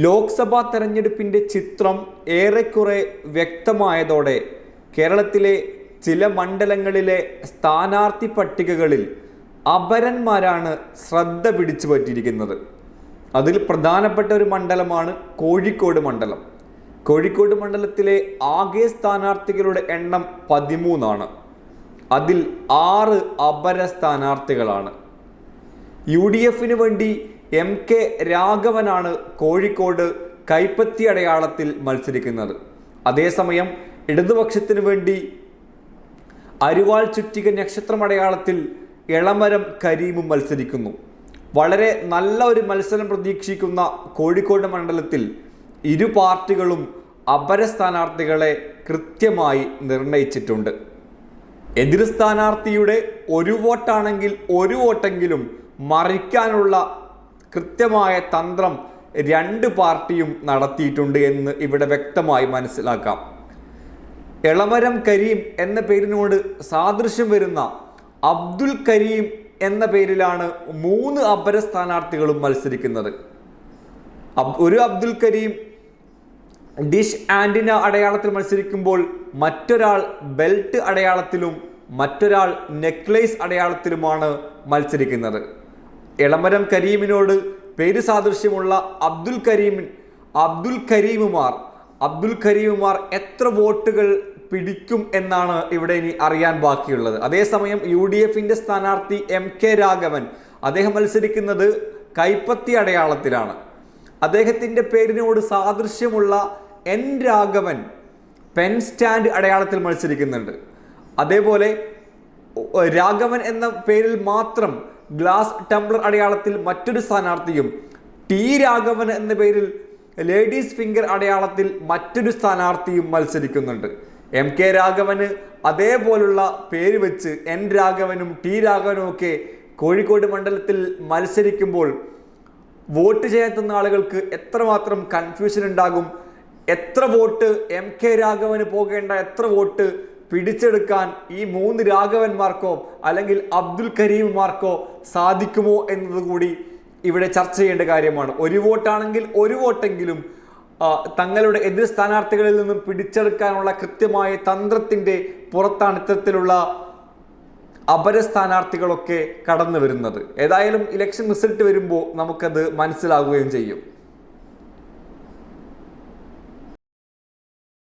ലോക്സഭാ തെരഞ്ഞെടുപ്പിൻ്റെ ചിത്രം ഏറെക്കുറെ വ്യക്തമായതോടെ കേരളത്തിലെ ചില മണ്ഡലങ്ങളിലെ സ്ഥാനാർത്ഥി പട്ടികകളിൽ അപരന്മാരാണ് ശ്രദ്ധ പിടിച്ചു പറ്റിയിരിക്കുന്നത്. അതിൽ പ്രധാനപ്പെട്ട ഒരു മണ്ഡലമാണ് കോഴിക്കോട് മണ്ഡലം. കോഴിക്കോട് മണ്ഡലത്തിലെ ആകെ സ്ഥാനാർത്ഥികളുടെ എണ്ണം 13 അതിൽ 6 അപര സ്ഥാനാർത്ഥികളാണ്. UDFന് വേണ്ടി MK രാഘവനാണ് കോഴിക്കോട് കൈപ്പത്തി അടയാളത്തിൽ മത്സരിക്കുന്നത്. അതേസമയം ഇടതുപക്ഷത്തിന് വേണ്ടി അരിവാൾ ചുറ്റിക നക്ഷത്രമടയാളത്തിൽ എളമരം കരീമും മത്സരിക്കുന്നു. വളരെ നല്ല ഒരു മത്സരം പ്രതീക്ഷിക്കുന്ന കോഴിക്കോട് മണ്ഡലത്തിൽ ഇരു പാർട്ടികളും അപര സ്ഥാനാർത്ഥികളെ കൃത്യമായി നിർണയിച്ചിട്ടുണ്ട്. എതിർ സ്ഥാനാർത്ഥിയുടെ ഒരു വോട്ടാണെങ്കിൽ ഒരു വോട്ടെങ്കിലും മറിക്കാനുള്ള കൃത്യമായ തന്ത്രം രണ്ട് പാർട്ടിയും നടത്തിയിട്ടുണ്ട് എന്ന് ഇവിടെ വ്യക്തമായി മനസ്സിലാക്കാം. എളമരം കരീം എന്ന പേരിനോട് സാദൃശ്യം വരുന്ന അബ്ദുൽ കരീം എന്ന പേരിലാണ് 3 അപര സ്ഥാനാർത്ഥികളും മത്സരിക്കുന്നത്. ഒരു അബ്ദുൽ കരീം ഡിഷ് ആൻറ്റിന അടയാളത്തിൽ മത്സരിക്കുമ്പോൾ മറ്റൊരാൾ ബെൽറ്റ് അടയാളത്തിലും മറ്റൊരാൾ നെക്ലേസ് അടയാളത്തിലുമാണ് മത്സരിക്കുന്നത്. എളമരം കരീമിനോട് പേര് സാദൃശ്യമുള്ള അബ്ദുൽ കരീമുമാർ എത്ര വോട്ടുകൾ പിടിക്കും എന്നാണ് ഇവിടെ ഇനി അറിയാൻ ബാക്കിയുള്ളത്. അതേസമയം UDFന്റെ സ്ഥാനാർത്ഥി MK രാഘവൻ, അദ്ദേഹം മത്സരിക്കുന്നത് കൈപ്പത്തി അടയാളത്തിലാണ്. അദ്ദേഹത്തിൻ്റെ പേരിനോട് സാദൃശ്യമുള്ള N രാഘവൻ പെൻ സ്റ്റാൻഡ് അടയാളത്തിൽ മത്സരിക്കുന്നുണ്ട്. അതേപോലെ രാഘവൻ എന്ന പേരിൽ മാത്രം ഗ്ലാസ് ടംബ്ലർ അടയാളത്തിൽ മറ്റൊരു സ്ഥാനാർത്ഥിയും T രാഘവൻ എന്ന പേരിൽ ലേഡീസ് ഫിംഗർ അടയാളത്തിൽ മറ്റൊരു സ്ഥാനാർത്ഥിയും മത്സരിക്കുന്നുണ്ട്. MK രാഘവന് അതേപോലുള്ള പേര് വെച്ച് N രാഘവനും T രാഘവനും ഒക്കെ കോഴിക്കോട് മണ്ഡലത്തിൽ മത്സരിക്കുമ്പോൾ വോട്ട് ചെയ്യാത്തുന്ന ആളുകൾക്ക് എത്രമാത്രം കൺഫ്യൂഷൻ ഉണ്ടാകും, എത്ര വോട്ട് MK രാഘവന് പോകേണ്ട എത്ര വോട്ട് പിടിച്ചെടുക്കാൻ ഈ 3 രാഘവന്മാർക്കോ അല്ലെങ്കിൽ അബ്ദുൽ കരീമുമാർക്കോ സാധിക്കുമോ എന്നതുകൂടി ഇവിടെ ചർച്ച ചെയ്യേണ്ട കാര്യമാണ്. ഒരു വോട്ടാണെങ്കിൽ ഒരു വോട്ടെങ്കിലും തങ്ങളുടെ എതിർ സ്ഥാനാർത്ഥികളിൽ നിന്നും പിടിച്ചെടുക്കാനുള്ള കൃത്യമായ തന്ത്രത്തിൻ്റെ പുറത്താണ് ഇത്തരത്തിലുള്ള അപര സ്ഥാനാർത്ഥികളൊക്കെ കടന്നു വരുന്നത്. ഏതായാലും ഇലക്ഷൻ റിസൾട്ട് വരുമ്പോൾ നമുക്കത് മനസ്സിലാവുകയും ചെയ്യും.